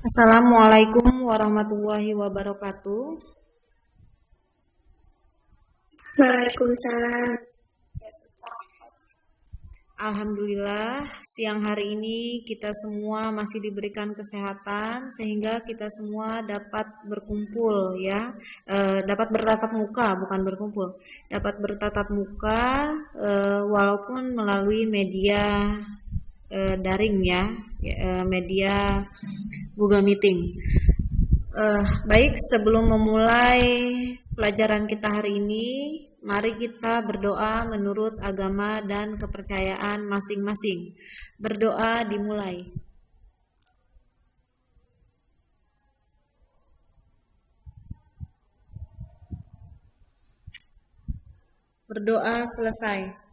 Assalamualaikum warahmatullahi wabarakatuh. Waalaikumsalam. Alhamdulillah, siang hari ini kita semua masih diberikan kesehatan sehingga kita semua dapat berkumpul ya, dapat bertatap muka, bukan berkumpul, dapat bertatap muka walaupun melalui media daring ya, media Google Meeting. Baik, sebelum memulai pelajaran kita hari ini, mari kita berdoa menurut agama dan kepercayaan masing-masing. Berdoa dimulai. Berdoa selesai.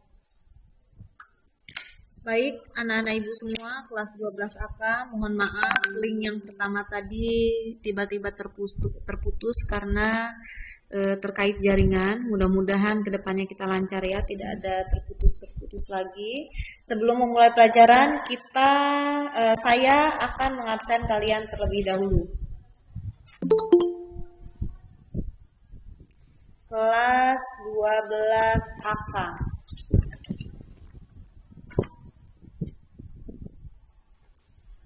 Baik, anak-anak ibu semua, kelas 12 AK, mohon maaf, link yang pertama tadi tiba-tiba terputus karena terkait jaringan. Mudah-mudahan kedepannya kita lancar ya, tidak ada terputus lagi. Sebelum memulai pelajaran, saya akan mengabsen kalian terlebih dahulu. Kelas 12 AK.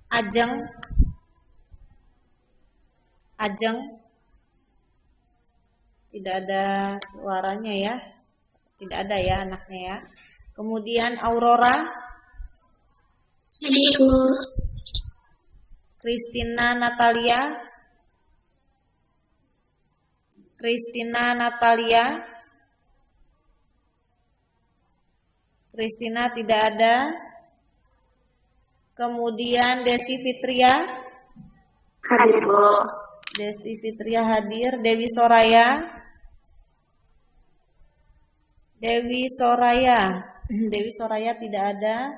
Ajeng, tidak ada suaranya ya, tidak ada ya anaknya ya. Kemudian Aurora, Ibu. Christina Natalia, Christina tidak ada. Kemudian Desi Fitria Hadir, Bu. Desi Fitria hadir. Dewi Soraya Dewi Soraya tidak ada.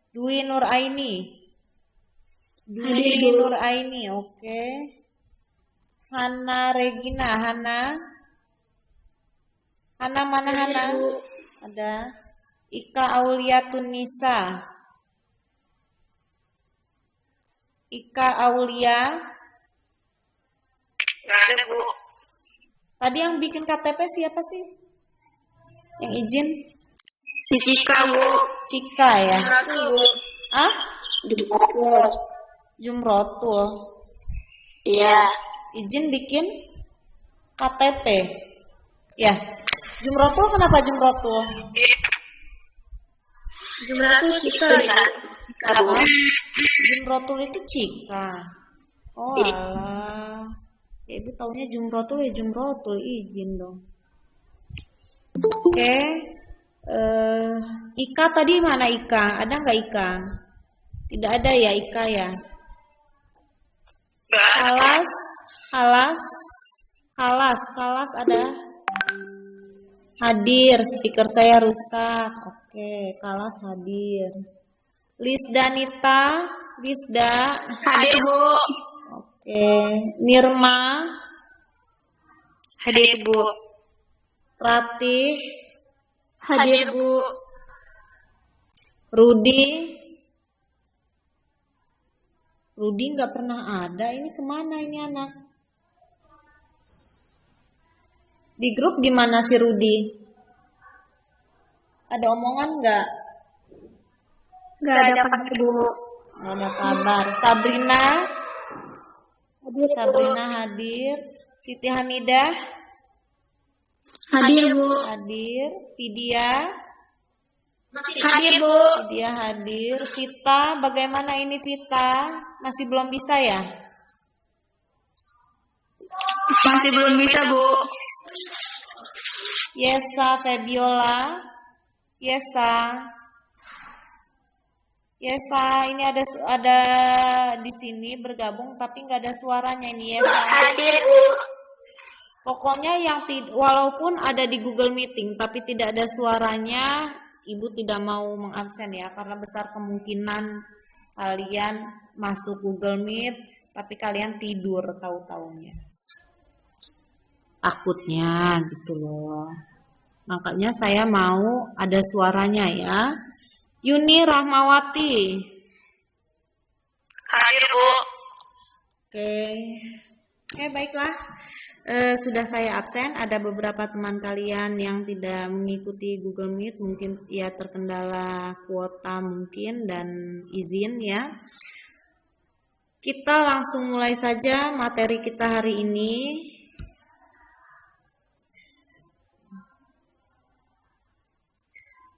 Dwi Nuraini oke. Hana Regina Hana mana Hana? Ada. Ika Aulia, Nggak ada, Bu. Tadi yang bikin KTP siapa sih? Yang izin? Si Cika, Bu. Cika ya? Bu. Ah? Jumrotul. Jumrotul. Iya. Izin bikin KTP. Ya. Jumrotul kenapa Jumrotul? Jumrotul Cika, ya. Apa? Jumrotul itu Cika. Oh alah. Ya, ibu taunya Jumrotul ya Jumrotul, izin dong. Oke. Ika tadi mana Ika? Ada nggak Ika? Tidak ada ya Ika ya. Kalas ada? Hadir, speaker saya rusak. Oke, Kalas hadir. Lisda Hadir, Bu. Oke, Nirma Hadir, Bu. Ratih, Hadir, Bu. Rudi nggak pernah ada. Ini kemana ini anak? Di grup di mana si Rudi? Ada omongan nggak? Nggak ada kabar, Bu. Nggak ada kabar. Sabrina hadir. Siti Hamidah Hadir, Bu. hadir. Vidya Hadir, Bu. hadir. Vita, bagaimana ini Vita? Masih belum bisa ya? Masih belum bisa, Bu. Yesa Febiola. Yesa, ini ada di sini bergabung tapi nggak ada suaranya ini Yesa. Hadir, Bu. Pokoknya walaupun ada di Google Meeting tapi tidak ada suaranya, ibu tidak mau mengabsen ya karena besar kemungkinan kalian masuk Google Meet tapi kalian tidur tahu-taunya. Takutnya gitu loh. Makanya saya mau ada suaranya ya. Yuni Rahmawati. Hadir, Bu. Oke, oke baiklah. Sudah saya absen. Ada beberapa teman kalian yang tidak mengikuti Google Meet, mungkin ya terkendala kuota mungkin dan izin ya. Kita langsung mulai saja materi kita hari ini.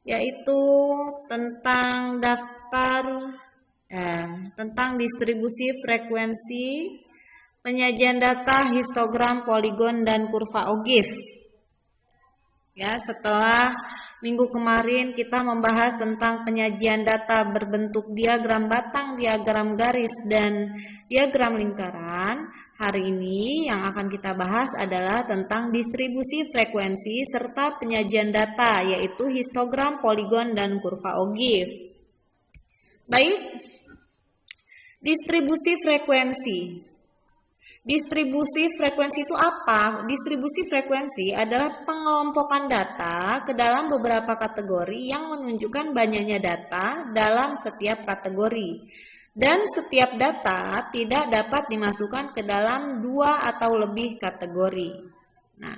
Yaitu tentang tentang distribusi frekuensi, penyajian data, histogram, poligon, dan kurva Ogif. Ya, setelah minggu kemarin kita membahas tentang penyajian data berbentuk diagram batang, diagram garis, dan diagram lingkaran. Hari ini yang akan kita bahas adalah tentang distribusi frekuensi serta penyajian data, yaitu histogram, poligon, dan kurva Ogif. Baik, distribusi frekuensi. Distribusi frekuensi itu apa? Distribusi frekuensi adalah pengelompokan data ke dalam beberapa kategori yang menunjukkan banyaknya data dalam setiap kategori. Dan setiap data tidak dapat dimasukkan ke dalam 2 atau lebih kategori. Nah,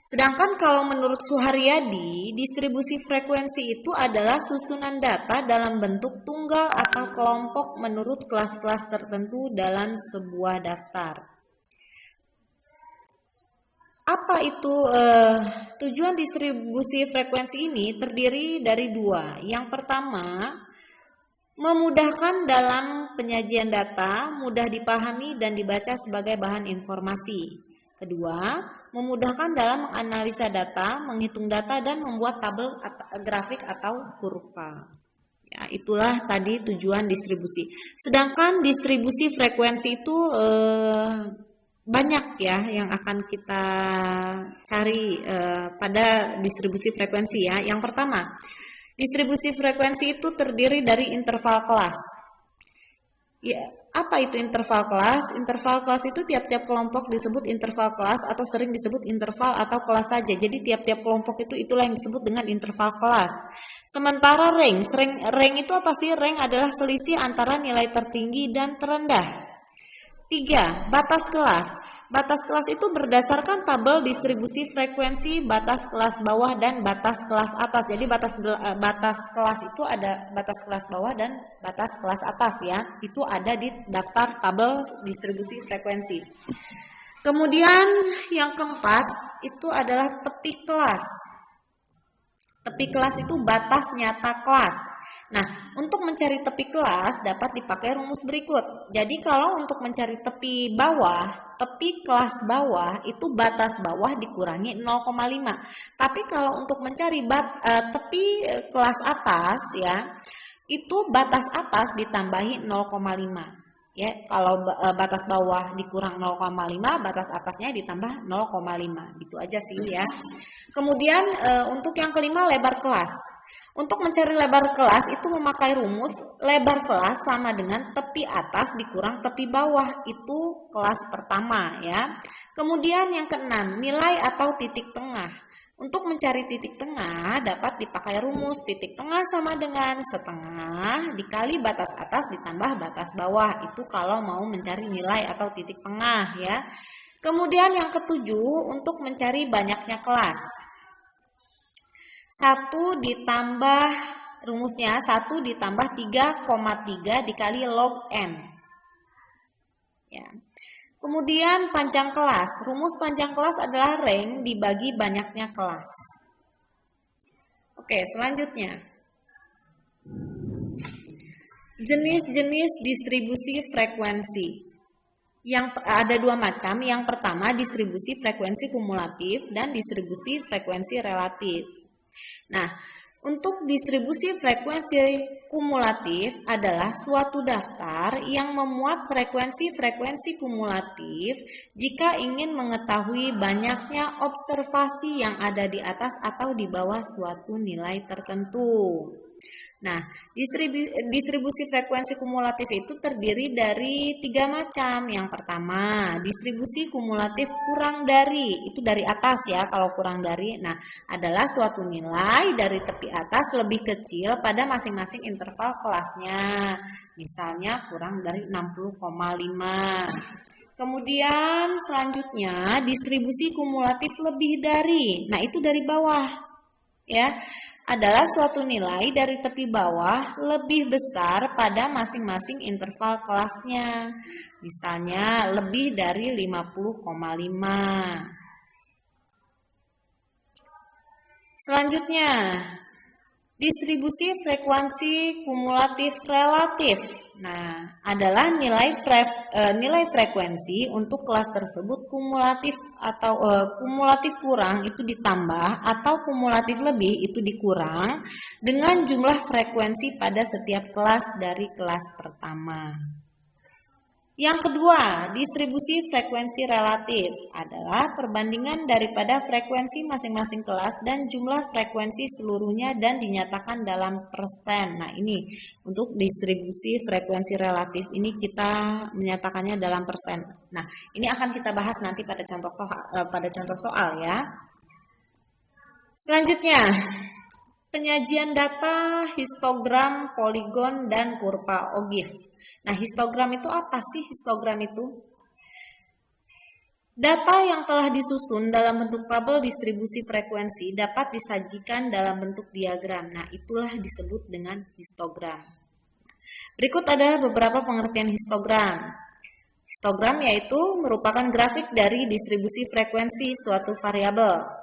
sedangkan kalau menurut Suharyadi, distribusi frekuensi itu adalah susunan data dalam bentuk tunggal atau kelompok menurut kelas-kelas tertentu dalam sebuah daftar. Apa itu tujuan distribusi frekuensi ini terdiri dari 2. Yang pertama, memudahkan dalam penyajian data, mudah dipahami dan dibaca sebagai bahan informasi. Kedua, memudahkan dalam menganalisa data, menghitung data, dan membuat tabel grafik atau kurva. Ya, itulah tadi tujuan distribusi. Sedangkan distribusi frekuensi itu banyak ya yang akan kita cari pada distribusi frekuensi ya. Yang pertama, distribusi frekuensi itu terdiri dari interval kelas. Ya, apa itu interval kelas? Interval kelas itu tiap-tiap kelompok disebut interval kelas atau sering disebut interval atau kelas saja. Jadi tiap-tiap kelompok itulah yang disebut dengan interval kelas. Sementara range itu apa sih? Range adalah selisih antara nilai tertinggi dan terendah. 3. Batas kelas. Batas kelas itu berdasarkan tabel distribusi frekuensi batas kelas bawah dan batas kelas atas. Jadi batas kelas itu ada batas kelas bawah dan batas kelas atas ya. Itu ada di daftar tabel distribusi frekuensi. Kemudian yang keempat itu adalah tepi kelas. Tepi kelas itu batas nyata kelas. Nah, untuk mencari tepi kelas dapat dipakai rumus berikut. Jadi kalau untuk mencari tepi bawah, tepi kelas bawah itu batas bawah dikurangi 0,5. Tapi kalau untuk mencari tepi kelas atas ya, itu batas atas ditambahi 0,5. Ya, kalau batas bawah dikurang 0,5, batas atasnya ditambah 0,5. Gitu aja sih ya. Kemudian untuk yang kelima, lebar kelas. Untuk mencari lebar kelas itu memakai rumus lebar kelas sama dengan tepi atas dikurang tepi bawah. Itu kelas pertama ya. Kemudian yang keenam, nilai atau titik tengah. Untuk mencari titik tengah dapat dipakai rumus titik tengah sama dengan setengah dikali batas atas ditambah batas bawah. Itu kalau mau mencari nilai atau titik tengah ya. Kemudian yang ketujuh, untuk mencari banyaknya kelas. 1 ditambah rumusnya 1 ditambah 3,3 dikali log n. Ya. Kemudian panjang kelas. Rumus panjang kelas adalah range dibagi banyaknya kelas. Oke, selanjutnya. Jenis-jenis distribusi frekuensi. Yang ada 2 macam. Yang pertama distribusi frekuensi kumulatif dan distribusi frekuensi relatif. Nah, untuk distribusi frekuensi kumulatif adalah suatu daftar yang memuat frekuensi-frekuensi kumulatif jika ingin mengetahui banyaknya observasi yang ada di atas atau di bawah suatu nilai tertentu. Nah, distribusi frekuensi kumulatif itu terdiri dari 3 macam. Yang pertama, distribusi kumulatif kurang dari, itu dari atas ya, kalau kurang dari. Nah, adalah suatu nilai dari tepi atas lebih kecil pada masing-masing interval kelasnya. Misalnya kurang dari 60,5. Kemudian selanjutnya, distribusi kumulatif lebih dari. Nah, itu dari bawah ya, adalah suatu nilai dari tepi bawah lebih besar pada masing-masing interval kelasnya. Misalnya lebih dari 50,5. Selanjutnya, distribusi frekuensi kumulatif relatif. Nah, adalah nilai frekuensi untuk kelas tersebut kumulatif atau kumulatif kurang itu ditambah atau kumulatif lebih itu dikurang dengan jumlah frekuensi pada setiap kelas dari kelas pertama. Yang kedua, distribusi frekuensi relatif adalah perbandingan daripada frekuensi masing-masing kelas dan jumlah frekuensi seluruhnya dan dinyatakan dalam persen. Nah, ini untuk distribusi frekuensi relatif ini kita menyatakannya dalam persen. Nah, ini akan kita bahas nanti pada contoh soal ya. Selanjutnya, penyajian data, histogram, poligon, dan kurva Ogif. Nah, histogram itu apa sih histogram itu? Data yang telah disusun dalam bentuk tabel distribusi frekuensi dapat disajikan dalam bentuk diagram. Nah, itulah disebut dengan histogram. Berikut adalah beberapa pengertian histogram. Histogram yaitu merupakan grafik dari distribusi frekuensi suatu variabel.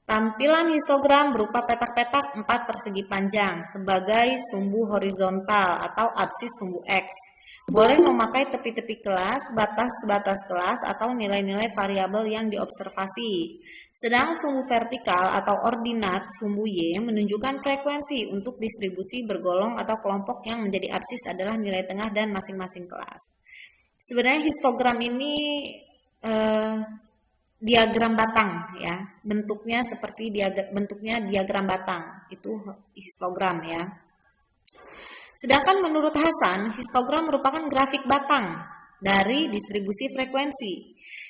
Tampilan histogram berupa petak-petak 4 persegi panjang sebagai sumbu horizontal atau absis sumbu X. Boleh memakai tepi-tepi kelas, batas-batas kelas, atau nilai-nilai variabel yang diobservasi. Sedang sumbu vertikal atau ordinat sumbu Y menunjukkan frekuensi untuk distribusi bergolong atau kelompok yang menjadi absis adalah nilai tengah dan masing-masing kelas. Sebenarnya histogram ini diagram batang ya, bentuknya seperti diagram batang, itu histogram ya. Sedangkan menurut Hasan, histogram merupakan grafik batang dari distribusi frekuensi.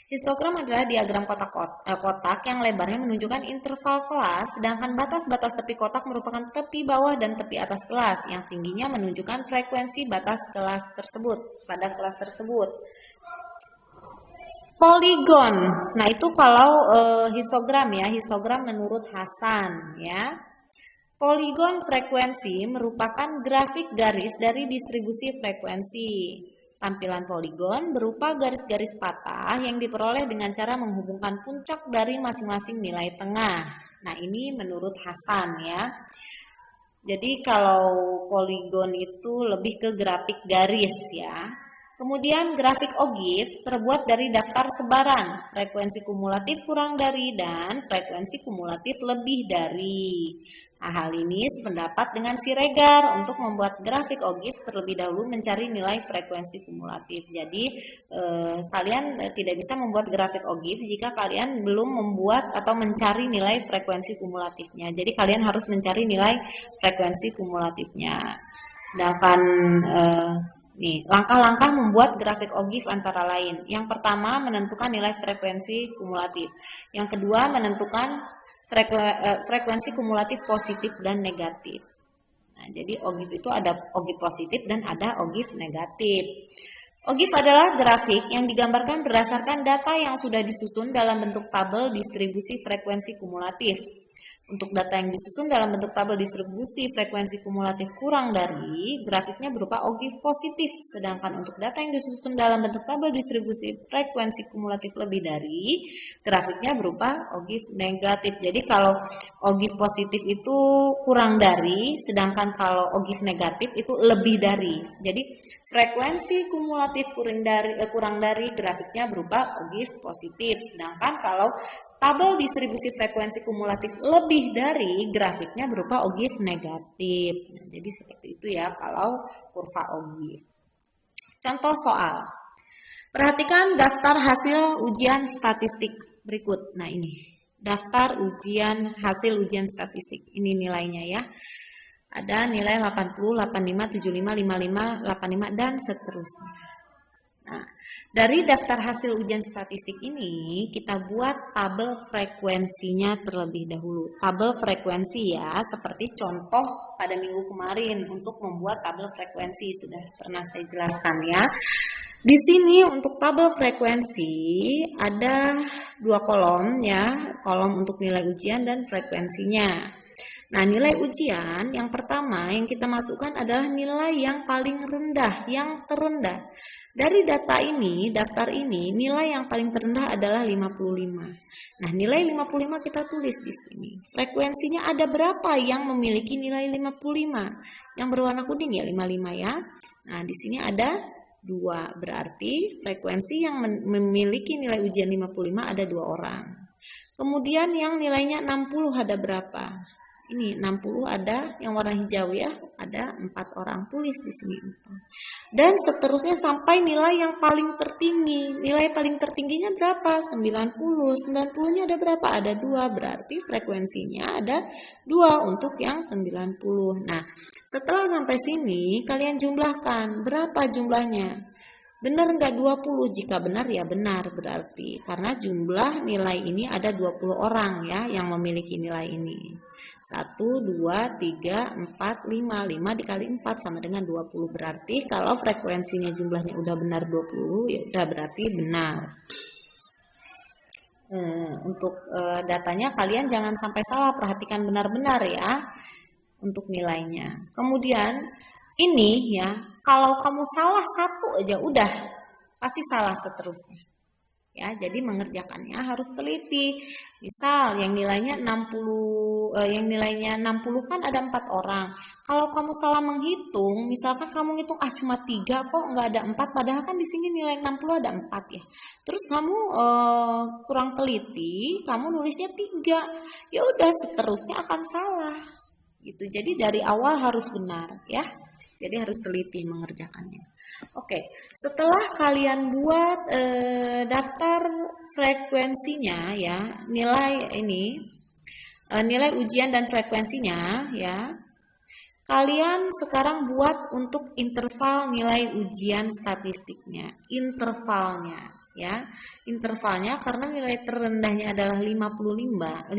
Histogram adalah diagram kotak yang lebarnya menunjukkan interval kelas, sedangkan batas-batas tepi kotak merupakan tepi bawah dan tepi atas kelas yang tingginya menunjukkan frekuensi batas kelas tersebut pada kelas tersebut. Poligon, nah itu kalau histogram ya, histogram menurut Hasan ya. Poligon frekuensi merupakan grafik garis dari distribusi frekuensi. Tampilan poligon berupa garis-garis patah yang diperoleh dengan cara menghubungkan puncak dari masing-masing nilai tengah. Nah, ini menurut Hasan ya. Jadi kalau poligon itu lebih ke grafik garis ya. Kemudian grafik Ogif terbuat dari daftar sebaran, frekuensi kumulatif kurang dari dan frekuensi kumulatif lebih dari. Nah, hal ini sependapat dengan Siregar untuk membuat grafik Ogif terlebih dahulu mencari nilai frekuensi kumulatif. Jadi kalian tidak bisa membuat grafik Ogif jika kalian belum membuat atau mencari nilai frekuensi kumulatifnya. Jadi kalian harus mencari nilai frekuensi kumulatifnya. Sedangkan nih, langkah-langkah membuat grafik Ogif antara lain. Yang pertama, menentukan nilai frekuensi kumulatif. Yang kedua, menentukan frekuensi kumulatif positif dan negatif. Nah, jadi Ogif itu ada Ogif positif dan ada Ogif negatif. Ogif adalah grafik yang digambarkan berdasarkan data yang sudah disusun dalam bentuk tabel distribusi frekuensi kumulatif. Untuk data yang disusun dalam bentuk tabel distribusi frekuensi kumulatif kurang dari, grafiknya berupa Ogif positif. Sedangkan untuk data yang disusun dalam bentuk tabel distribusi frekuensi kumulatif lebih dari, grafiknya berupa Ogif negatif. Jadi kalau Ogif positif itu kurang dari, sedangkan kalau Ogif negatif itu lebih dari. Jadi frekuensi kumulatif kurang dari grafiknya berupa Ogif positif. Sedangkan kalau tabel distribusi frekuensi kumulatif lebih dari, grafiknya berupa Ogif negatif. Nah, jadi seperti itu ya kalau kurva Ogif. Contoh soal. Perhatikan daftar hasil ujian statistik berikut. Nah, ini daftar hasil ujian statistik. Ini nilainya ya. Ada nilai 80, 85, 75, 55, 85 dan seterusnya. Nah, dari daftar hasil ujian statistik ini kita buat tabel frekuensinya terlebih dahulu. Tabel frekuensi ya, seperti contoh pada minggu kemarin untuk membuat tabel frekuensi sudah pernah saya jelaskan ya. Di sini untuk tabel frekuensi ada dua kolom ya, kolom untuk nilai ujian dan frekuensinya. Nah, nilai ujian yang pertama yang kita masukkan adalah nilai yang paling rendah, yang terendah. Dari data ini, daftar ini, nilai yang paling terendah adalah 55. Nah, nilai 55 kita tulis di sini. Frekuensinya ada berapa yang memiliki nilai 55? Yang berwarna kuning ya, 55 ya. Nah, di sini ada 2, berarti frekuensi yang memiliki nilai ujian 55 ada 2 orang. Kemudian yang nilainya 60 ada berapa? Ini 60 ada yang warna hijau ya, ada 4 orang, tulis di sini 4. Dan seterusnya sampai nilai yang paling tertinggi. Nilai paling tertingginya berapa? 90. 90-nya ada berapa? Ada 2, berarti frekuensinya ada 2 untuk yang 90. Nah, setelah sampai sini kalian jumlahkan berapa jumlahnya? Benar nggak 20? Jika benar ya benar berarti. Karena jumlah nilai ini ada 20 orang ya yang memiliki nilai ini. 1, 2, 3, 4, 5. 5 dikali 4 sama dengan 20. Berarti kalau frekuensinya jumlahnya udah benar 20 ya udah berarti benar. Untuk datanya kalian jangan sampai salah, perhatikan benar-benar ya untuk nilainya. Kemudian ini ya, kalau kamu salah satu aja udah pasti salah seterusnya. Ya, jadi mengerjakannya harus teliti. Misal yang nilainya 60 kan ada 4 orang. Kalau kamu salah menghitung, misalkan kamu ngitung cuma 3 kok nggak ada 4, padahal kan di sini nilai 60 ada 4 ya. Terus kamu kurang teliti, kamu nulisnya 3. Ya udah seterusnya akan salah. Gitu. Jadi dari awal harus benar ya. Jadi harus teliti mengerjakannya. Oke, setelah kalian buat daftar frekuensinya ya, nilai ini, nilai ujian dan frekuensinya ya, kalian sekarang buat untuk interval nilai ujian statistiknya, intervalnya ya, intervalnya karena nilai terendahnya adalah 55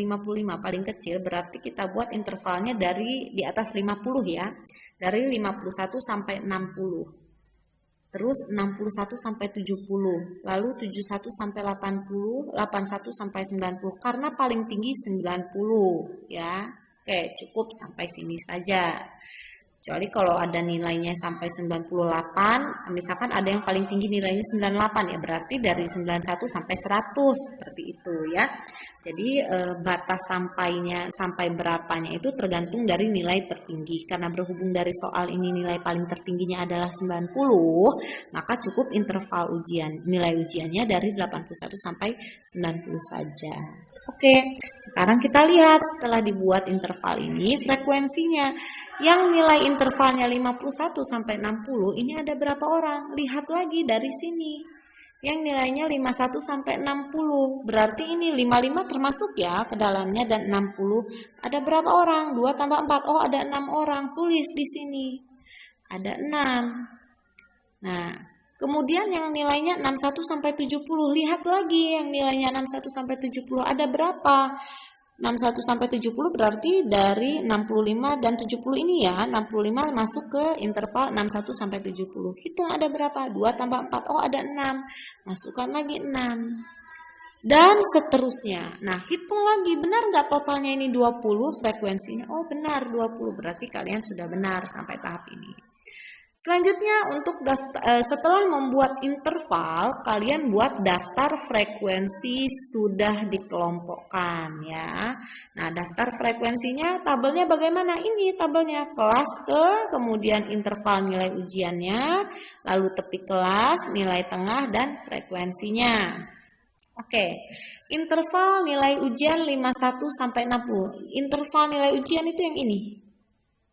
paling kecil, berarti kita buat intervalnya dari di atas 50 ya, dari 51 sampai 60. Terus 61 sampai 70, lalu 71 sampai 80, 81 sampai 90, karena paling tinggi 90 ya. Oke, cukup sampai sini saja. Kecuali kalau ada nilainya sampai 98, misalkan ada yang paling tinggi nilainya 98 ya, berarti dari 91 sampai 100 seperti itu ya. Jadi batas sampai berapanya itu tergantung dari nilai tertinggi. Karena berhubung dari soal ini nilai paling tertingginya adalah 90, maka cukup interval ujian. Nilai ujiannya dari 81 sampai 90 saja. Oke, sekarang kita lihat setelah dibuat interval ini frekuensinya. Yang nilai intervalnya 51 sampai 60 ini ada berapa orang? Lihat lagi dari sini. Yang nilainya 51 sampai 60. Berarti ini 55 termasuk ya ke dalamnya dan 60. Ada berapa orang? 2 tambah 4. Oh, ada 6 orang. Tulis di sini. Ada 6. Nah, kemudian yang nilainya 61 sampai 70, lihat lagi yang nilainya 61 sampai 70 ada berapa? 61 sampai 70 berarti dari 65 dan 70 ini ya, 65 masuk ke interval 61 sampai 70. Hitung ada berapa? 2 tambah 4, oh ada 6. Masukkan lagi 6. Dan seterusnya. Nah, hitung lagi, benar nggak totalnya ini 20 frekuensinya? Oh benar 20, berarti kalian sudah benar sampai tahap ini. Selanjutnya untuk setelah membuat interval, kalian buat daftar frekuensi sudah dikelompokkan ya. Nah, daftar frekuensinya tabelnya bagaimana? Ini tabelnya kelas kemudian interval nilai ujiannya, lalu tepi kelas, nilai tengah dan frekuensinya. Oke, interval nilai ujian 51 sampai 60. Interval nilai ujian itu yang ini.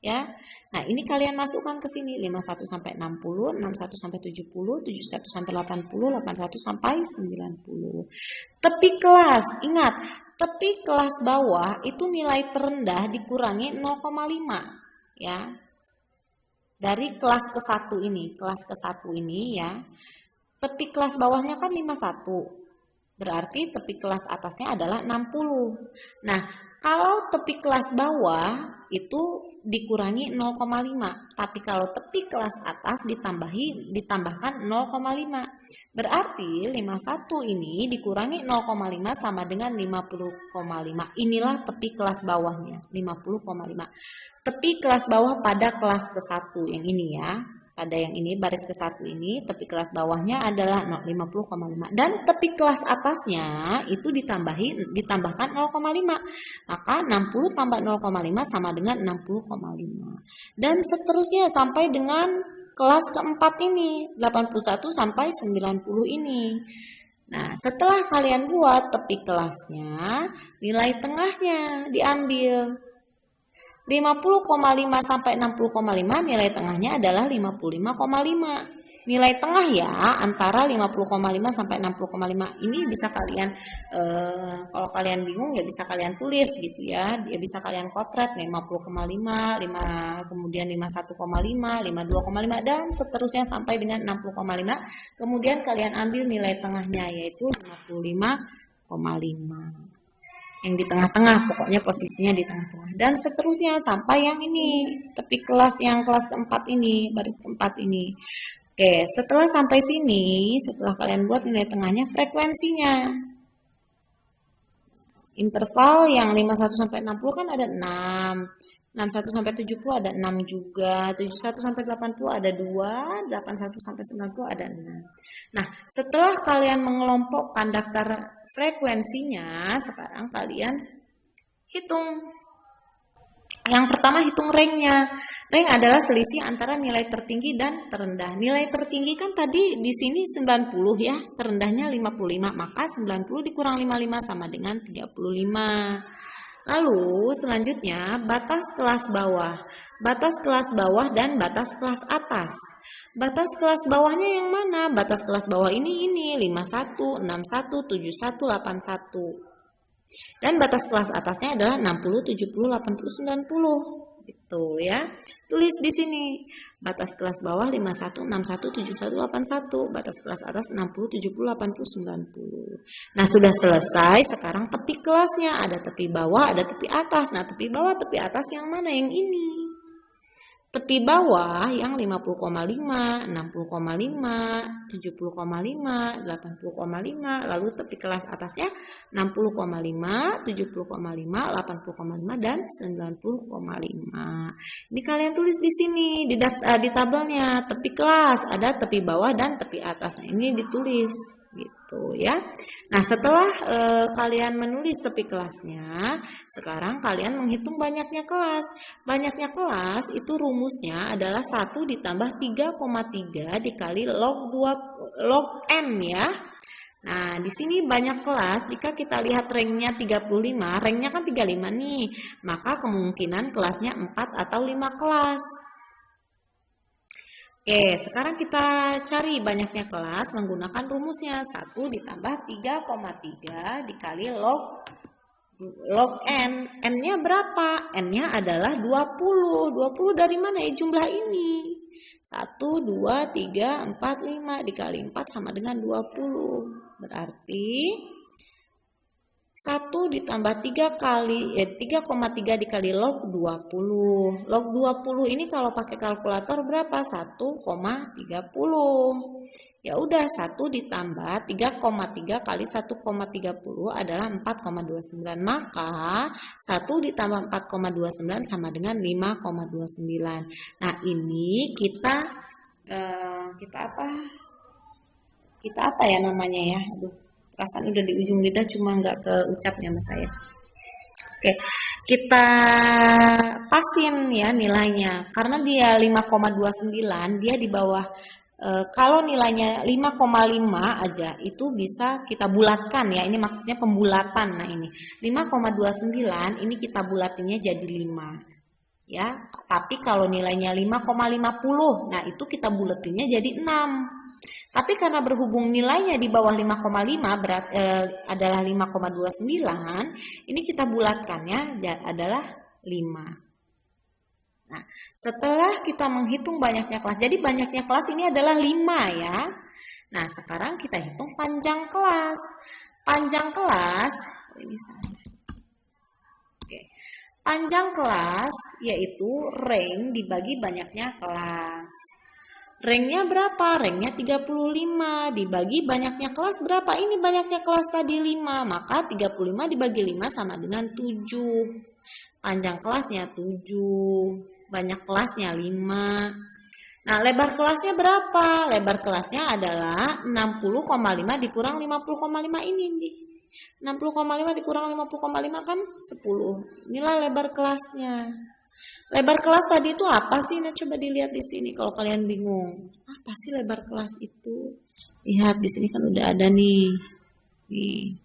Ya. Nah, ini kalian masukkan ke sini 51 sampai 60, 61 sampai 70, 71 sampai 80, 81 sampai 90. Tepi kelas, ingat, tepi kelas bawah itu nilai terendah dikurangi 0,5. ya. Dari kelas ke-1 ini ya. Tepi kelas bawahnya kan 51. Berarti tepi kelas atasnya adalah 60. Nah, kalau tepi kelas bawah itu dikurangi 0,5. Tapi kalau tepi kelas atas ditambahkan 0,5. Berarti 51 ini dikurangi 0,5 sama dengan 50,5. Inilah tepi kelas bawahnya, 50,5. Tepi kelas bawah pada kelas ke-1 yang ini ya. Pada yang ini baris ke-1 ini tepi kelas bawahnya adalah 50,5 dan tepi kelas atasnya itu ditambahkan 0,5. Maka 60 tambah 0,5 sama dengan 60,5. Dan seterusnya sampai dengan kelas keempat ini 81 sampai 90 ini. Nah, setelah kalian buat tepi kelasnya, nilai tengahnya diambil. 50,5 sampai 60,5 nilai tengahnya adalah 55,5. Nilai tengah ya antara 50,5 sampai 60,5 ini bisa kalian kalau kalian bingung ya bisa kalian tulis gitu ya. Dia bisa kalian kopret 50,5, 5 kemudian 51,5, 52,5 dan seterusnya sampai dengan 60,5. Kemudian kalian ambil nilai tengahnya yaitu 55,5. Yang di tengah-tengah, pokoknya posisinya di tengah-tengah dan seterusnya sampai yang ini tepi kelas yang kelas keempat ini, baris keempat ini. Oke, setelah sampai sini, setelah kalian buat nilai tengahnya, frekuensinya interval yang 51 sampai 60 kan ada 6. 61 sampai 70 ada 6 juga, 71 sampai 80 ada 2, 81 sampai 90 ada 6. Nah, setelah kalian mengelompokkan daftar frekuensinya, sekarang kalian hitung. Yang pertama hitung range-nya. Range adalah selisih antara nilai tertinggi dan terendah. Nilai tertinggi kan tadi di sini 90 ya, terendahnya 55, maka 90 dikurang 55 sama dengan 35. Lalu selanjutnya batas kelas bawah. Batas kelas bawah dan batas kelas atas. Batas kelas bawahnya yang mana? Batas kelas bawah ini 51, 61, 71, 81. Dan batas kelas atasnya adalah 60, 70, 80, 90. Gitu ya. Tulis di sini. Batas kelas bawah 51, 61, 71, 81. Batas kelas atas 60, 70, 80, 90. Nah, sudah selesai. Sekarang tepi kelasnya. Ada tepi bawah, ada tepi atas. Nah, tepi bawah, tepi atas yang mana? Yang ini. Tepi bawah yang 50,5, 60,5, 70,5, 80,5, lalu tepi kelas atasnya 60,5, 70,5, 80,5 dan 90,5. Ini kalian tulis di sini di tabelnya tepi kelas, ada tepi bawah dan tepi atas. Nah, ini ditulis gitu ya. Nah, setelah kalian menulis tepi kelasnya, sekarang kalian menghitung banyaknya kelas. Banyaknya kelas itu rumusnya adalah 1 ditambah 3,3 dikali log n ya. Nah, di sini banyak kelas. Jika kita lihat rank-nya 35, rank-nya kan 35 nih, maka kemungkinan kelasnya 4 atau 5 kelas. Oke, sekarang kita cari banyaknya kelas menggunakan rumusnya 1 ditambah 3,3 dikali log n. N-nya berapa? N-nya adalah 20. 20 dari mana ya jumlah ini? 1, 2, 3, 4, 5 dikali 4 sama dengan 20. Berarti 1 ditambah 3,3 dikali log 20. Log 20 ini kalau pakai kalkulator berapa? 1,30. Ya udah 1 ditambah 3,3 kali 1,30 adalah 4,29. Maka 1 ditambah 4,29 sama dengan 5,29. Nah, ini kita apa ya namanya ya? Aduh. Perasaan udah di ujung lidah cuma nggak keucapnya sama saya. Oke, kita pasin ya nilainya. Karena dia 5,29, dia di bawah. Kalau nilainya 5,5 aja itu bisa kita bulatkan ya. Ini maksudnya pembulatan. Nah, ini 5,29 ini kita bulatinnya jadi 5. Ya, tapi kalau nilainya 5,50, nah itu kita bulatinnya jadi 6. Tapi karena berhubung nilainya di bawah 5,5 adalah 5,29, ini kita bulatkannya adalah 5. Nah, setelah kita menghitung banyaknya kelas, jadi banyaknya kelas ini adalah 5 ya. Nah, sekarang kita hitung panjang kelas. Panjang kelas, ini salah. Oke. Panjang kelas yaitu rank dibagi banyaknya kelas. Ranknya berapa? Ranknya 35 dibagi banyaknya kelas berapa? Ini banyaknya kelas tadi 5, maka 35 dibagi 5 sama dengan 7. Panjang kelasnya 7, banyak kelasnya 5. Nah, lebar kelasnya berapa? Lebar kelasnya adalah 60,5 dikurang 50,5 ini nih. 60,5 dikurang 50,5 kan 10. Inilah lebar kelasnya. Lebar kelas tadi itu apa sih? Nah, coba dilihat di sini kalau kalian bingung. Apa sih lebar kelas itu? Lihat di sini kan udah ada nih. Nih.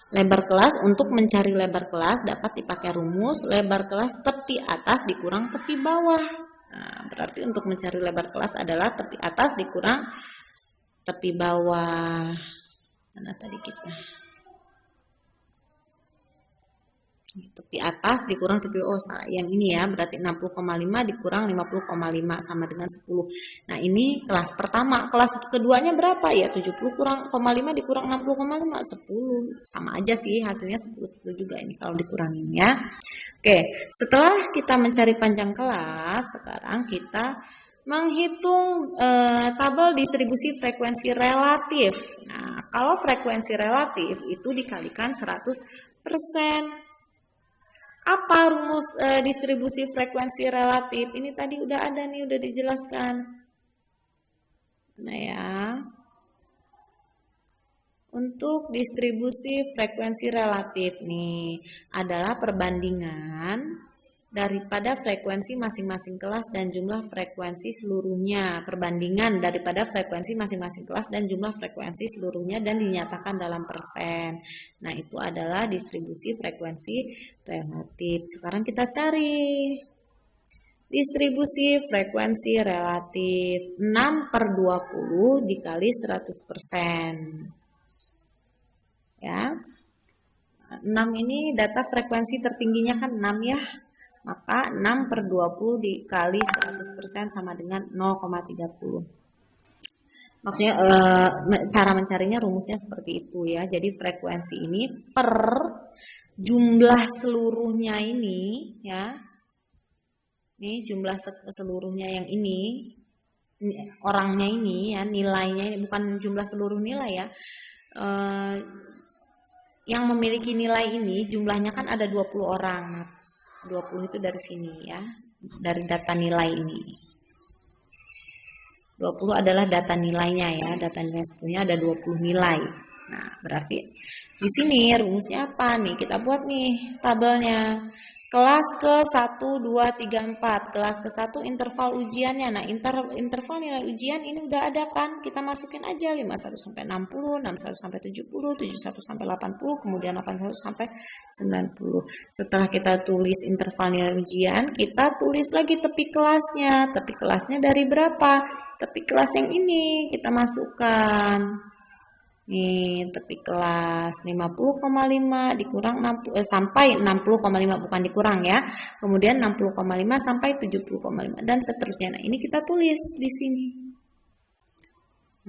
Lebar kelas, untuk mencari lebar kelas dapat dipakai rumus lebar kelas tepi atas dikurang tepi bawah. Nah, berarti untuk mencari lebar kelas adalah tepi atas dikurang tepi bawah. Mana tadi kita? Tepi atas dikurang tepi bawah. Salah. Yang ini ya, berarti 60,5 dikurang 50,5 sama dengan 10. Nah, ini kelas pertama. Kelas keduanya berapa ya? 70,5 dikurang 60,5, 10. Sama aja sih, hasilnya 10 juga ini kalau dikurangin ya. Oke, setelah kita mencari panjang kelas, sekarang kita menghitung tabel distribusi frekuensi relatif. Nah, kalau frekuensi relatif itu dikalikan 100%. Apa rumus distribusi frekuensi relatif? Ini tadi udah ada nih, udah dijelaskan. Nah ya. Untuk distribusi frekuensi relatif nih adalah perbandingan daripada frekuensi masing-masing kelas dan jumlah frekuensi seluruhnya. Perbandingan daripada frekuensi masing-masing kelas dan jumlah frekuensi seluruhnya dan dinyatakan dalam persen. Nah, itu adalah distribusi frekuensi relatif. Sekarang kita cari distribusi frekuensi relatif. 6/20 dikali 100%. Ya. 6 ini data frekuensi tertingginya kan 6 ya. Maka 6/20 dikali 100% sama dengan 0,30. Maksudnya cara mencarinya rumusnya seperti itu ya. Jadi frekuensi ini per jumlah seluruhnya ini ya. Ini jumlah seluruhnya yang ini orangnya ini ya, nilainya ini bukan jumlah seluruh nilai ya. Yang memiliki nilai ini jumlahnya kan ada 20 orang. Nah, 20 itu dari sini ya, dari data nilai ini. 20 adalah data nilainya ya, data nilai sebetulnya ada 20 nilai. Nah, berarti di sini rumusnya apa nih? Kita buat nih tabelnya. Kelas ke 1, 2, 3, 4. Kelas ke 1 interval ujiannya. Nah, interval nilai ujian ini udah ada kan? Kita masukin aja 51 sampai 60, 61 sampai 70, 71 sampai 80, kemudian 81 sampai 90. Setelah kita tulis interval nilai ujian, kita tulis lagi tepi kelasnya. Tepi kelasnya dari berapa? Tepi kelas yang ini kita masukkan. Nih, tepi kelas 50,5 dikurang 60 sampai 60,5 bukan dikurang ya. Kemudian 60,5 sampai 70,5 dan seterusnya. Nah, ini kita tulis di sini.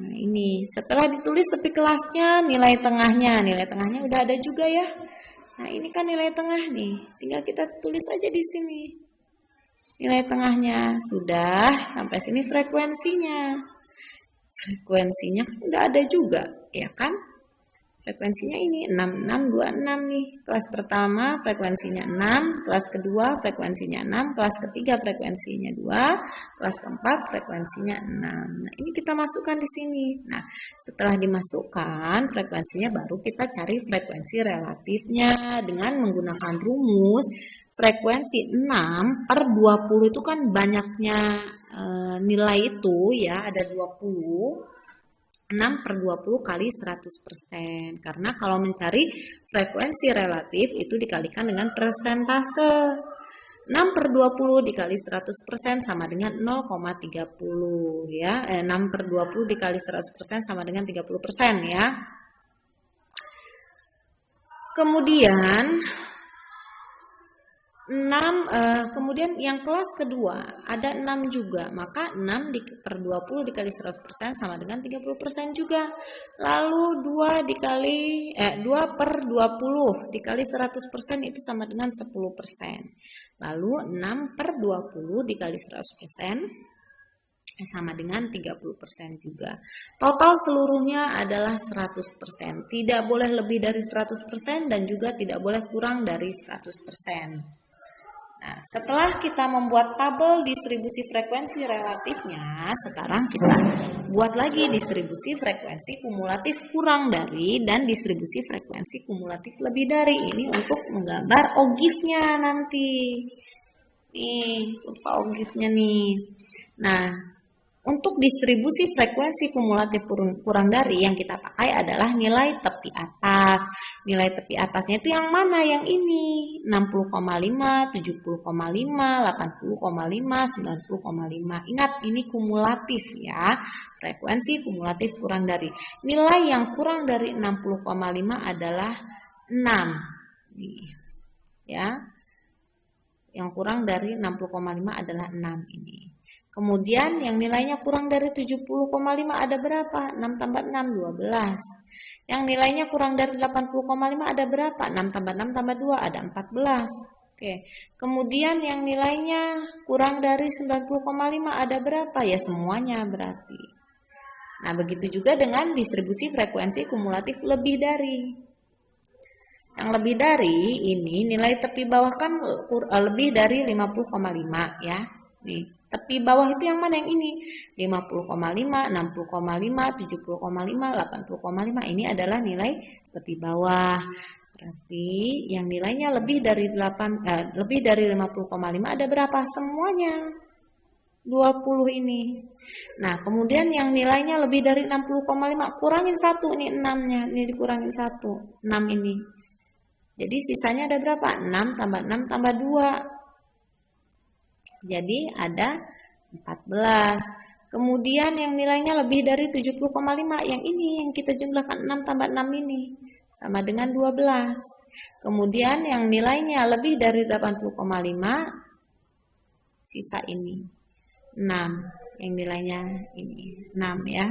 Nah, ini setelah ditulis tepi kelasnya, nilai tengahnya. Nilai tengahnya udah ada juga ya. Nah, ini kan nilai tengah nih. Tinggal kita tulis aja di sini. Nilai tengahnya sudah, sampai sini frekuensinya. Frekuensinya kan udah ada juga, ya kan? Frekuensinya ini 6626 nih. Kelas pertama frekuensinya 6, kelas kedua frekuensinya 6, kelas ketiga frekuensinya 2, kelas keempat frekuensinya 6. Nah, ini kita masukkan di sini. Nah, setelah dimasukkan frekuensinya baru kita cari frekuensi relatifnya dengan menggunakan rumus frekuensi 6/20 itu kan banyaknya nilai itu ya, ada 20. 6/20 kali 100%. Karena kalau mencari frekuensi relatif itu dikalikan dengan persentase. 6/20 dikali 100% sama dengan 0,30 ya. 6/20 dikali 100% sama dengan 30% ya. Kemudian yang kelas kedua ada 6 juga, maka 6 per 20 dikali 100% sama dengan 30% juga. Lalu 2 per 20 dikali 100% itu sama dengan 10%. Lalu 6 per 20 dikali 100% sama dengan 30% juga. Total seluruhnya adalah 100%. Tidak boleh lebih dari 100% dan juga tidak boleh kurang dari 100%. Nah, setelah kita membuat tabel distribusi frekuensi relatifnya, sekarang kita buat lagi distribusi frekuensi kumulatif kurang dari dan distribusi frekuensi kumulatif lebih dari. Ini untuk menggambar OGIF-nya nanti. Nih, kurva OGIF-nya nih. Nah, untuk distribusi frekuensi kumulatif kurang dari yang kita pakai adalah nilai tepi atas. Nilai tepi atasnya itu yang mana? Yang ini 60,5, 70,5, 80,5, 90,5. Ingat ini kumulatif ya. Frekuensi kumulatif kurang dari. Nilai yang kurang dari 60,5 adalah 6. Nih, ya. Yang kurang dari 60,5 adalah 6 ini. Kemudian yang nilainya kurang dari 70,5 ada berapa? 6 tambah 6, 12. Yang nilainya kurang dari 80,5 ada berapa? 6 tambah 6 tambah 2 ada 14. Oke. Kemudian yang nilainya kurang dari 90,5 ada berapa? Ya semuanya berarti. Nah, begitu juga dengan distribusi frekuensi kumulatif lebih dari. Yang lebih dari ini nilai tepi bawah kan lebih dari 50,5 ya. Nih. Tepi bawah itu yang mana? Yang ini 50,5, 60,5, 70,5, 80,5. Ini adalah nilai tepi bawah. Berarti yang nilainya lebih dari 50,5 ada berapa? Semuanya 20 ini. Nah, kemudian yang nilainya lebih dari 60,5 kurangin 1 ini 6-nya. Ini dikurangin 1. 6 ini. Jadi sisanya ada berapa? 6 tambah 6 tambah 2. Jadi ada 14. Kemudian yang nilainya lebih dari 70,5 yang ini yang kita jumlahkan 6 tambah 6 ini sama dengan 12. Kemudian yang nilainya lebih dari 80,5 sisa ini 6. Yang nilainya ini 6 ya.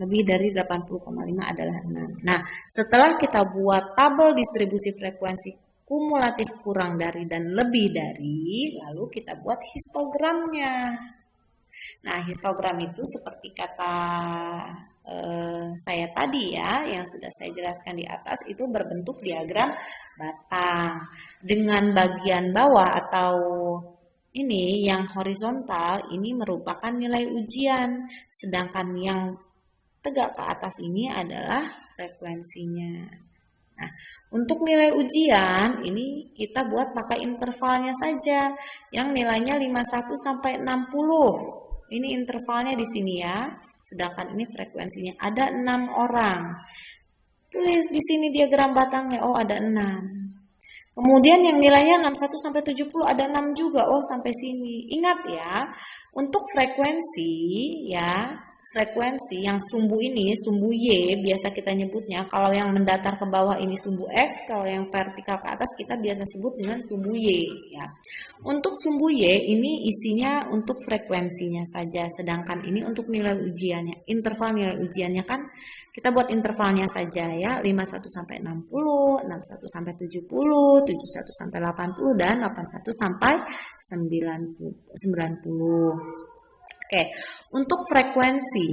Lebih dari 80,5 adalah 6. Nah, setelah kita buat tabel distribusi frekuensi kumulatif kurang dari dan lebih dari, lalu kita buat histogramnya. Nah, histogram itu seperti kata saya tadi ya, yang sudah saya jelaskan di atas, itu berbentuk diagram batang. Dengan bagian bawah atau ini yang horizontal, ini merupakan nilai ujian. Sedangkan yang tegak ke atas ini adalah frekuensinya. Nah, untuk nilai ujian ini kita buat pakai intervalnya saja yang nilainya 51 sampai 60. Ini intervalnya di sini ya. Sedangkan ini frekuensinya ada 6 orang. Tulis di sini diagram batangnya. Oh, ada 6. Kemudian yang nilainya 61 sampai 70 ada 6 juga. Oh, sampai sini. Ingat ya, untuk frekuensi ya, frekuensi yang sumbu ini, sumbu Y biasa kita nyebutnya, kalau yang mendatar ke bawah ini sumbu X, kalau yang vertikal ke atas kita biasa sebut dengan sumbu Y ya. Untuk sumbu Y ini isinya untuk frekuensinya saja, sedangkan ini untuk nilai ujiannya, interval nilai ujiannya kan kita buat intervalnya saja ya, 51 sampai 60, 61 sampai 70, 71 sampai 80 dan 81 sampai 90. Oke, untuk frekuensi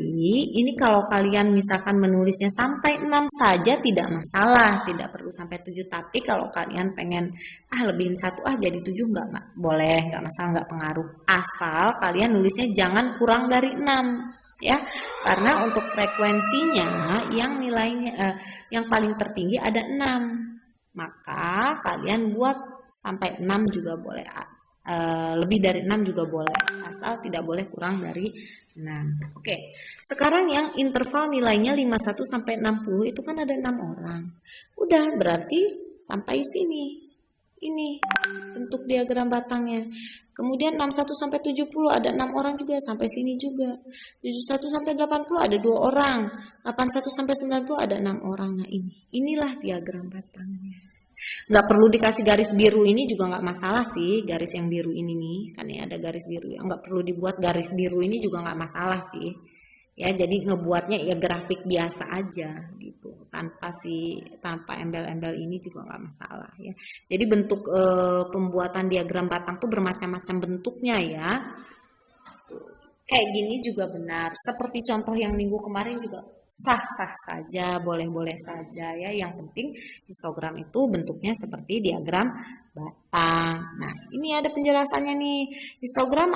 ini kalau kalian misalkan menulisnya sampai 6 saja tidak masalah, tidak perlu sampai 7. Tapi kalau kalian pengen lebihin 1 jadi 7 enggak boleh, enggak masalah, enggak pengaruh. Asal kalian nulisnya jangan kurang dari 6 ya. Karena untuk frekuensinya yang nilainya yang paling tertinggi ada 6. Maka kalian buat sampai 6 juga boleh. Lebih dari 6 juga boleh, asal tidak boleh kurang dari 6. Oke, sekarang yang interval nilainya 51 sampai 60 itu kan ada 6 orang. Udah, berarti sampai sini. Ini bentuk diagram batangnya. Kemudian 61 sampai 70 ada 6 orang juga, sampai sini juga. 71 sampai 80 ada 2 orang. 81 sampai 90 ada 6 orang. Nah, inilah diagram batangnya. Nggak perlu dikasih garis biru ini juga nggak masalah sih, garis yang biru ini nih, kan ya ada garis biru, nggak perlu dibuat garis biru ini juga nggak masalah sih. Ya, jadi ngebuatnya ya grafik biasa aja gitu, tanpa embel-embel ini juga nggak masalah ya. Jadi bentuk pembuatan diagram batang tuh bermacam-macam bentuknya ya. Kayak gini juga benar. Seperti contoh yang minggu kemarin juga sah-sah saja, boleh-boleh saja ya. Yang penting histogram itu bentuknya seperti diagram batang. Nah, ini ada penjelasannya nih. Histogram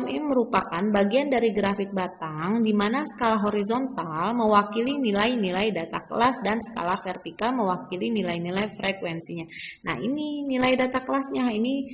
ini merupakan bagian dari grafik batang di mana skala horizontal mewakili nilai-nilai data kelas dan skala vertikal mewakili nilai-nilai frekuensinya. Nah, ini nilai data kelasnya, ini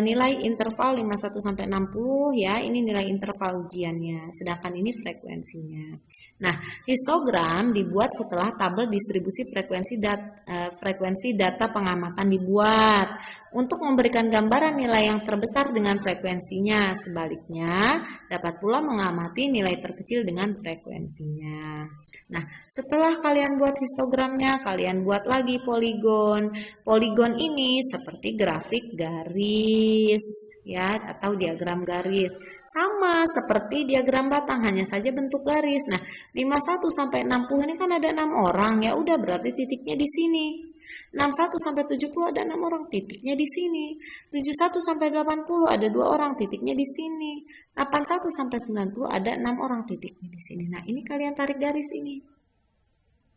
nilai interval 51 sampai 60 ya, ini nilai interval ujiannya. Sedangkan ini frekuensinya. Nah, histogram dibuat setelah tabel distribusi frekuensi data pengamatan dibuat untuk memberikan gambaran nilai yang terbesar dengan frekuensinya. Sebaliknya, dapat pula mengamati nilai terkecil dengan frekuensinya. Nah, setelah kalian buat histogramnya, kalian buat lagi poligon. Poligon ini seperti grafik garis ya, atau diagram garis. Sama seperti diagram batang, hanya saja bentuk garis. Nah, 51 sampai 60 ini kan ada 6 orang, ya udah berarti titiknya di sini. 61 sampai 70 ada 6 orang, titiknya di sini. 71 sampai 80 ada 2 orang, titiknya di sini. 81 sampai 90 ada 6 orang, titiknya di sini. Nah, ini kalian tarik garis ini.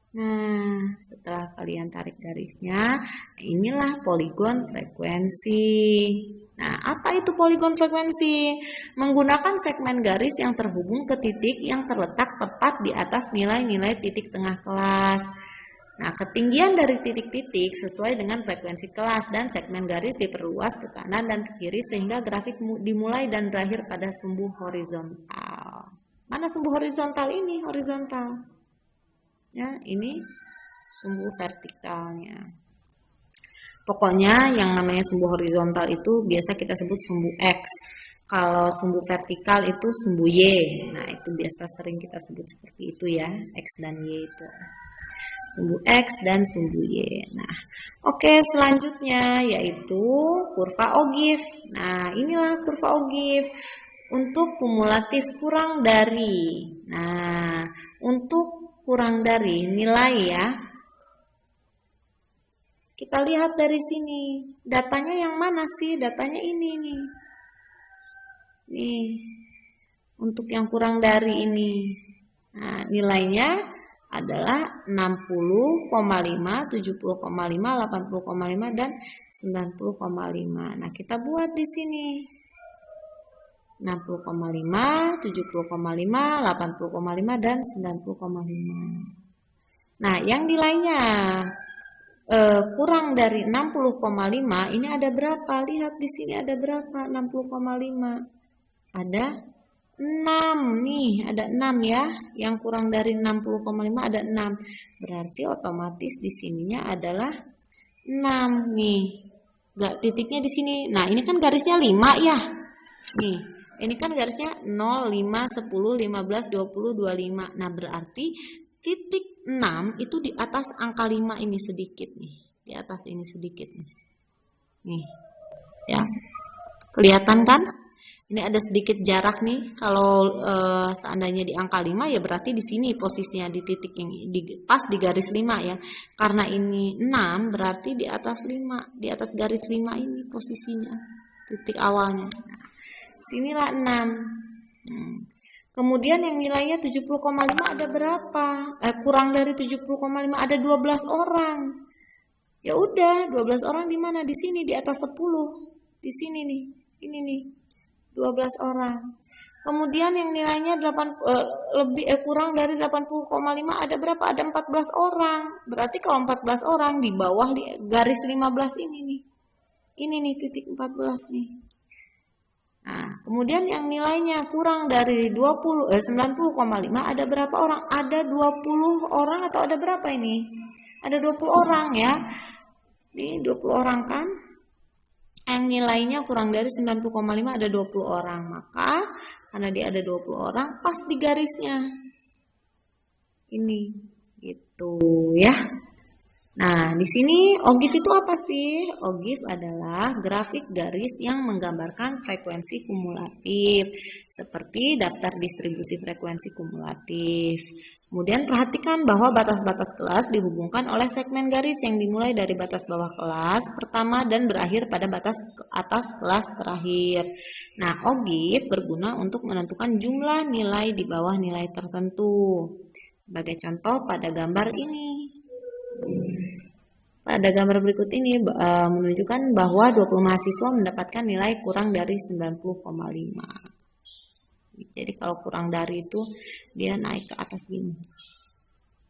Nah, setelah kalian tarik garisnya, inilah poligon frekuensi. Nah, apa itu poligon frekuensi? Menggunakan segmen garis yang terhubung ke titik yang terletak tepat di atas nilai-nilai titik tengah kelas. Nah, ketinggian dari titik-titik sesuai dengan frekuensi kelas dan segmen garis diperluas ke kanan dan ke kiri sehingga grafik dimulai dan berakhir pada sumbu horizontal. Mana sumbu horizontal ini? Horizontal. Ya, ini sumbu vertikalnya. Pokoknya yang namanya sumbu horizontal itu biasa kita sebut sumbu X. Kalau sumbu vertikal itu sumbu Y. Nah, itu biasa sering kita sebut seperti itu ya, X dan Y itu. Sumbu X dan sumbu Y. Nah, oke, selanjutnya yaitu kurva Ogif. Nah, inilah kurva Ogif untuk kumulatif kurang dari. Nah, untuk kurang dari nilai ya. Kita lihat dari sini. Datanya yang mana sih? Datanya ini nih. Nih. Untuk yang kurang dari ini. Nah, nilainya adalah 60,5, 70,5, 80,5 dan 90,5. Nah, kita buat di sini. 60,5, 70,5, 80,5 dan 90,5. Nah, yang nilainya kurang dari 60,5 ini ada berapa? Lihat di sini ada berapa? 60,5. Ada 6 nih, ada 6 ya. Yang kurang dari 60,5 ada 6. Berarti otomatis di sininya adalah 6 nih. Enggak, titiknya di sini. Nah, ini kan garisnya 5 ya. Nih, ini kan garisnya 0, 5, 10, 15, 20, 25. Nah, berarti titik 6 itu di atas angka 5 ini sedikit nih. Di atas ini sedikit nih. Nih. Ya. Kelihatan kan? Ini ada sedikit jarak nih. Kalau seandainya di angka 5 ya berarti di sini posisinya di titik yang pas di garis 5 ya. Karena ini 6 berarti di atas 5, di atas garis 5 ini posisinya. Titik awalnya. Nah, sinilah 6. Kemudian yang nilainya 70,5 ada berapa? Kurang dari 70,5 ada 12 orang. Ya udah, 12 orang di mana? Di sini di atas 10. Di sini nih. Ini nih. 12 orang. Kemudian yang nilainya kurang dari 80,5 ada berapa? Ada 14 orang. Berarti kalau 14 orang di bawah garis 15 ini nih. Ini nih titik 14 nih. Nah, kemudian yang nilainya kurang dari 90,5 ada berapa orang? Ada 20 orang atau ada berapa ini? Ada 20 orang ya. Ini 20 orang kan? Yang nilainya kurang dari 90,5 ada 20 orang. Maka karena dia ada 20 orang pas di garisnya. Ini gitu ya. Nah, di sini OGIF itu apa sih? OGIF adalah grafik garis yang menggambarkan frekuensi kumulatif, seperti daftar distribusi frekuensi kumulatif. Kemudian perhatikan bahwa batas-batas kelas dihubungkan oleh segmen garis yang dimulai dari batas bawah kelas pertama dan berakhir pada batas atas kelas terakhir. Nah, OGIF berguna untuk menentukan jumlah nilai di bawah nilai tertentu. Sebagai contoh pada gambar ini. Pada gambar berikut ini menunjukkan bahwa 20 mahasiswa mendapatkan nilai kurang dari 90,5. Jadi kalau kurang dari itu dia naik ke atas gini.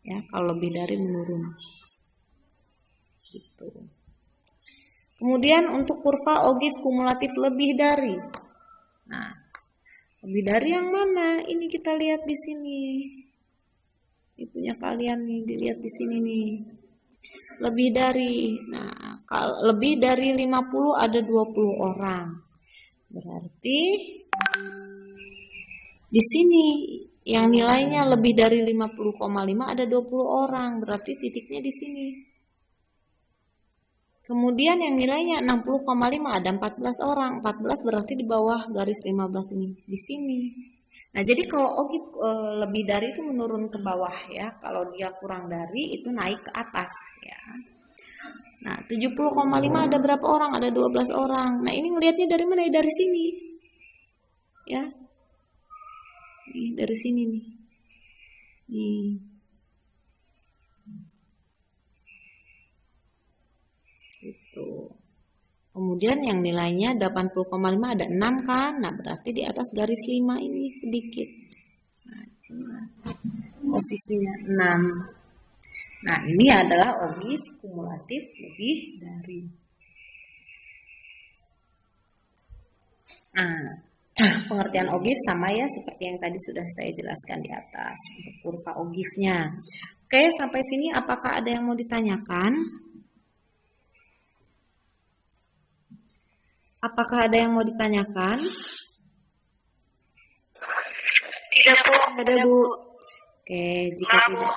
Ya, kalau lebih dari menurun. Gitu. Kemudian untuk kurva OGIF kumulatif lebih dari. Nah, lebih dari yang mana? Ini kita lihat di sini. Ini punya kalian nih, dilihat di sini nih. Lebih dari, nah kalau lebih dari 50 ada 20 orang. Berarti di sini yang nilainya lebih dari 50,5 ada 20 orang, berarti titiknya di sini. Kemudian yang nilainya 60,5 ada 14 orang, 14 berarti di bawah garis 15 ini, di sini. Nah, jadi kalau OGIF lebih dari itu menurun ke bawah ya. Kalau dia kurang dari itu naik ke atas ya. Nah, 70,5 ada berapa orang? Ada 12 orang. Nah, ini ngelihatnya dari mana? Dari sini. Ya. Nih, dari sini nih. Nih. Itu. Kemudian yang nilainya 80,5 ada 6 kan? Nah, berarti di atas garis 5 ini sedikit. Nah, sini posisinya 6. Nah, ini adalah OGIF kumulatif lebih dari. Nah, pengertian OGIF sama ya seperti yang tadi sudah saya jelaskan di atas untuk kurva OGIF-nya. Oke, sampai sini apakah ada yang mau ditanyakan? Apakah ada yang mau ditanyakan? Tidak, Bu. Ada, Bu. Oke, jika tidak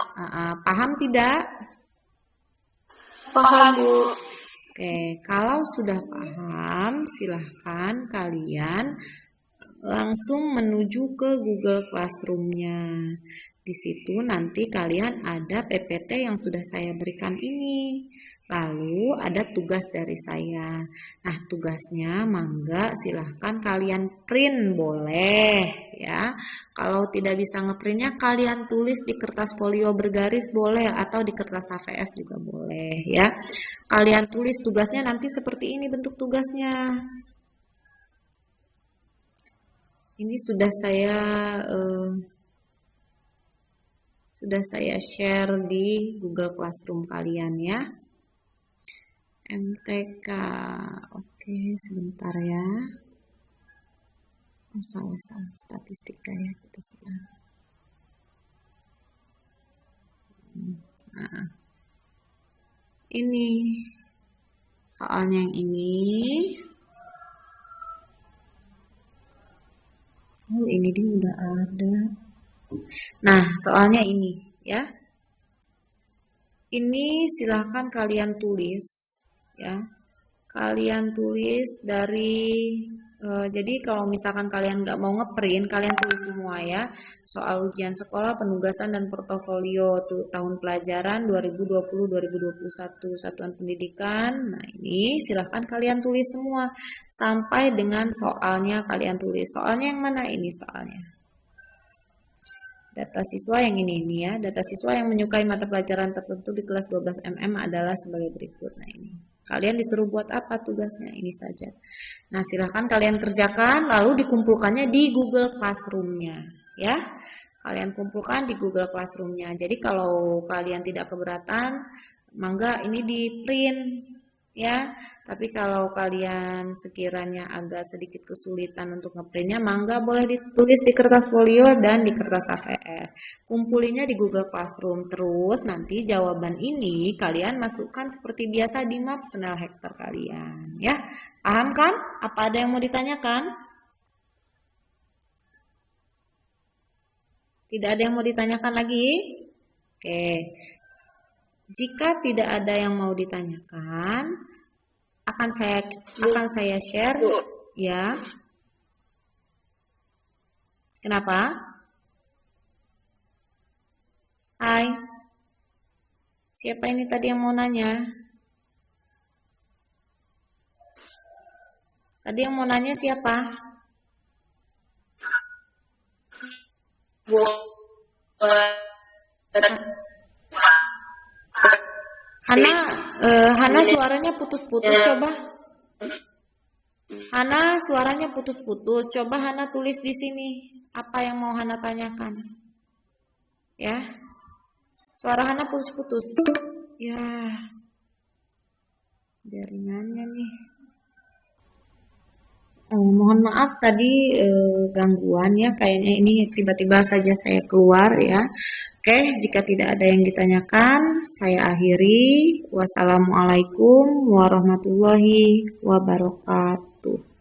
paham tidak? Paham, Bu. Oke, kalau sudah paham, silahkan kalian langsung menuju ke Google Classroom-nya. Di situ nanti kalian ada PPT yang sudah saya berikan ini. Lalu ada tugas dari saya. Nah, tugasnya mangga silahkan kalian print boleh ya. Kalau tidak bisa ngeprintnya kalian tulis di kertas folio bergaris boleh atau di kertas HVS juga boleh ya. Kalian tulis tugasnya nanti seperti ini bentuk tugasnya. Ini sudah saya share di Google Classroom kalian ya. MTK. Oke, sebentar ya. Oh, salah statistika ya kita sekarang. Nah, ini soalnya yang ini. Oh, ini dia udah ada. Nah, soalnya ini ya. Ini silahkan kalian tulis ya. Kalian tulis dari jadi kalau misalkan kalian nggak mau ngeprint, kalian tulis semua ya. Soal ujian sekolah, penugasan dan portofolio tahun pelajaran 2020-2021 satuan pendidikan. Nah, ini silahkan kalian tulis semua sampai dengan soalnya kalian tulis. Soalnya yang mana ini soalnya? Data siswa yang ini ya. Data siswa yang menyukai mata pelajaran tertentu di kelas 12 MM adalah sebagai berikut. Nah, ini. Kalian disuruh buat apa tugasnya? Ini saja. Nah, silahkan kalian kerjakan lalu dikumpulkannya di Google Classroom-nya ya. Kalian kumpulkan di Google Classroom-nya. Jadi kalau kalian tidak keberatan, mangga ini di print ya. Tapi kalau kalian sekiranya agak sedikit kesulitan untuk ngeprintnya, mangga boleh ditulis di kertas folio dan di kertas HVS. Kumpulinya di Google Classroom. Terus nanti jawaban ini kalian masukkan seperti biasa di map Snell Hector kalian ya. Paham kan? Apa ada yang mau ditanyakan? Tidak ada yang mau ditanyakan lagi? Oke. Jika tidak ada yang mau ditanyakan, akan saya share ya. Kenapa? Hai. Siapa ini tadi yang mau nanya? Tadi yang mau nanya siapa? Hana suaranya putus-putus, coba. Hana suaranya putus-putus. Coba Hana tulis di sini apa yang mau Hana tanyakan. Ya. Suara Hana putus-putus. Ya. Jaringannya nih. Mohon maaf tadi gangguan ya, kayaknya ini tiba-tiba saja saya keluar ya. Oke, jika tidak ada yang ditanyakan, saya akhiri. Wassalamualaikum warahmatullahi wabarakatuh.